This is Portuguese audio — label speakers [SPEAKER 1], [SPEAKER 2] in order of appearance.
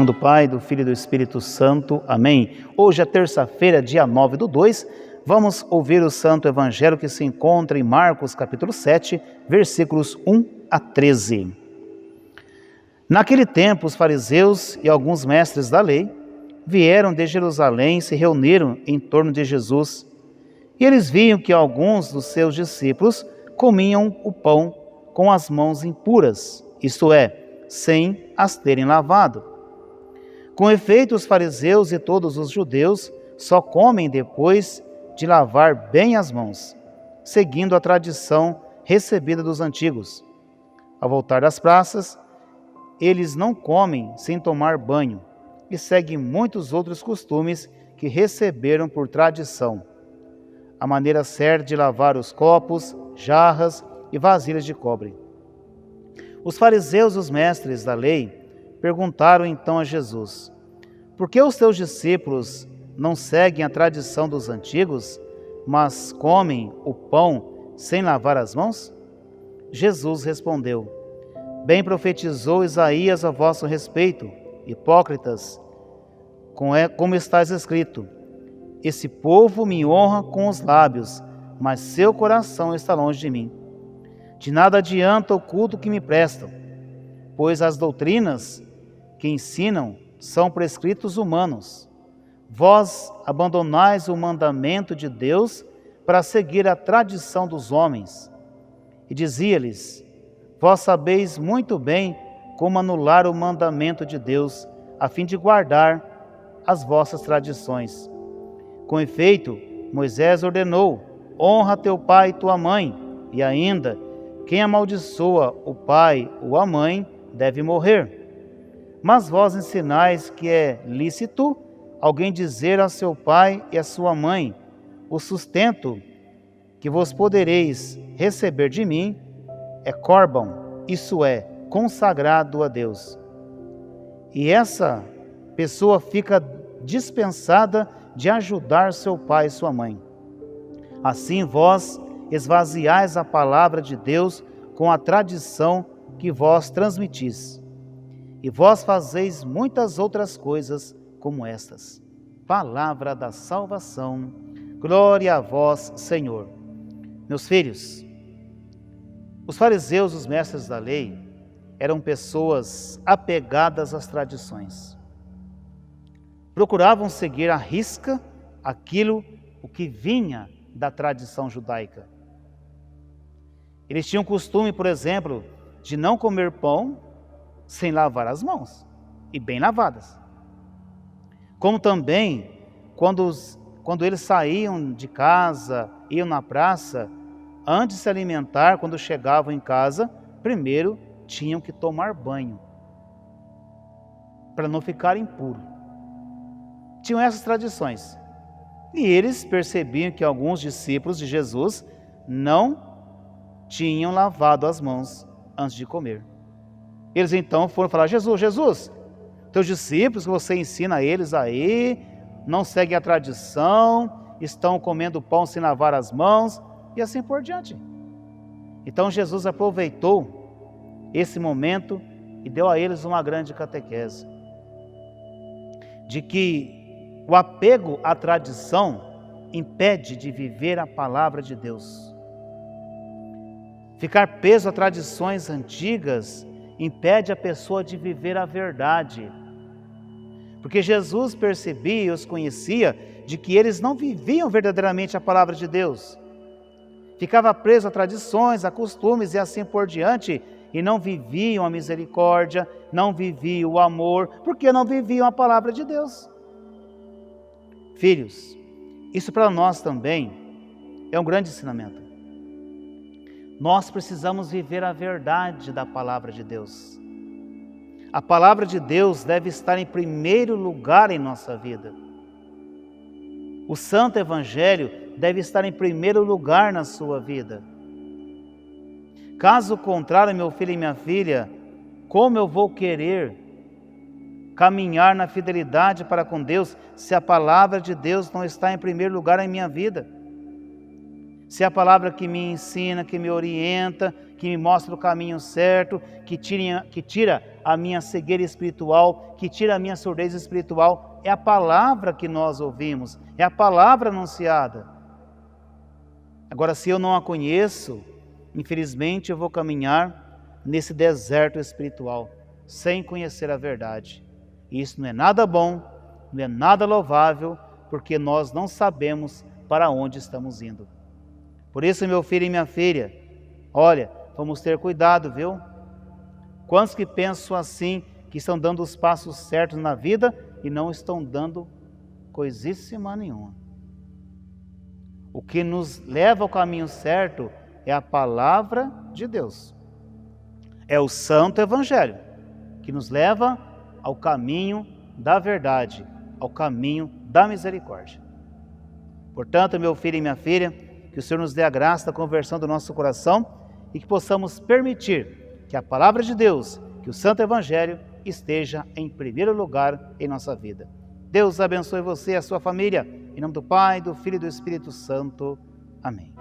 [SPEAKER 1] do Pai, do Filho e do Espírito Santo. Amém. Hoje é terça-feira, dia 9/2. Vamos ouvir o Santo Evangelho que se encontra em Marcos, capítulo 7, versículos 1 a 13. Naquele tempo, os fariseus e alguns mestres da lei vieram de Jerusalém e se reuniram em torno de Jesus. E eles viam que alguns dos seus discípulos comiam o pão com as mãos impuras, isto é, sem as terem lavado. Com efeito, os fariseus e todos os judeus só comem depois de lavar bem as mãos, seguindo a tradição recebida dos antigos. Ao voltar das praças, eles não comem sem tomar banho e seguem muitos outros costumes que receberam por tradição. A maneira certa de lavar os copos, jarras e vasilhas de cobre. Os fariseus e os mestres da lei perguntaram então a Jesus: por que os teus discípulos não seguem a tradição dos antigos, mas comem o pão sem lavar as mãos? Jesus respondeu: bem profetizou Isaías a vosso respeito, hipócritas, como está escrito: esse povo me honra com os lábios, mas seu coração está longe de mim. De nada adianta o culto que me prestam, pois as doutrinas que ensinam são prescritos humanos. Vós abandonais o mandamento de Deus para seguir a tradição dos homens. E dizia-lhes: vós sabeis muito bem como anular o mandamento de Deus, a fim de guardar as vossas tradições. Com efeito, Moisés ordenou: honra teu pai e tua mãe, e ainda, quem amaldiçoa o pai ou a mãe deve morrer. Mas vós ensinais que é lícito alguém dizer a seu pai e a sua mãe: o sustento que vos podereis receber de mim é corbão, isso é, consagrado a Deus. E essa pessoa fica dispensada de ajudar seu pai e sua mãe. Assim vós esvaziais a palavra de Deus com a tradição que vós transmitis. E vós fazeis muitas outras coisas como estas. Palavra da salvação. Glória a vós, Senhor. Meus filhos, os fariseus, os mestres da lei, eram pessoas apegadas às tradições. Procuravam seguir à risca o que vinha da tradição judaica. Eles tinham costume, por exemplo, de não comer pão sem lavar as mãos, e bem lavadas. Como também, quando eles saíam de casa, iam na praça, antes de se alimentar, quando chegavam em casa, primeiro tinham que tomar banho, para não ficar impuro. Tinham essas tradições. E eles percebiam que alguns discípulos de Jesus não tinham lavado as mãos antes de comer. Eles então foram falar: Jesus, teus discípulos que você ensina a eles aí, não seguem a tradição, estão comendo pão sem lavar as mãos, e assim por diante. Então Jesus aproveitou esse momento e deu a eles uma grande catequese, de que o apego à tradição impede de viver a palavra de Deus. Ficar preso a tradições antigas impede a pessoa de viver a verdade. Porque Jesus percebia e os conhecia de que eles não viviam verdadeiramente a palavra de Deus. Ficava preso a tradições, a costumes e assim por diante, e não viviam a misericórdia, não viviam o amor, porque não viviam a palavra de Deus. Filhos, isso para nós também é um grande ensinamento. Nós precisamos viver a verdade da palavra de Deus. A palavra de Deus deve estar em primeiro lugar em nossa vida. O Santo Evangelho deve estar em primeiro lugar na sua vida. Caso contrário, meu filho e minha filha, como eu vou querer caminhar na fidelidade para com Deus se a palavra de Deus não está em primeiro lugar em minha vida? Se a palavra que me ensina, que me orienta, que me mostra o caminho certo, que tira a minha cegueira espiritual, que tira a minha surdez espiritual. É a palavra que nós ouvimos, é a palavra anunciada. Agora, se eu não a conheço, infelizmente eu vou caminhar nesse deserto espiritual, sem conhecer a verdade. E isso não é nada bom, não é nada louvável, porque nós não sabemos para onde estamos indo. Por isso, meu filho e minha filha, olha, vamos ter cuidado, viu? Quantos que pensam assim, que estão dando os passos certos na vida e não estão dando coisíssima nenhuma. O que nos leva ao caminho certo é a palavra de Deus. É o Santo Evangelho que nos leva ao caminho da verdade, ao caminho da misericórdia. Portanto, meu filho e minha filha, que o Senhor nos dê a graça da conversão do nosso coração e que possamos permitir que a palavra de Deus, que o Santo Evangelho esteja em primeiro lugar em nossa vida. Deus abençoe você e a sua família. Em nome do Pai, do Filho e do Espírito Santo. Amém.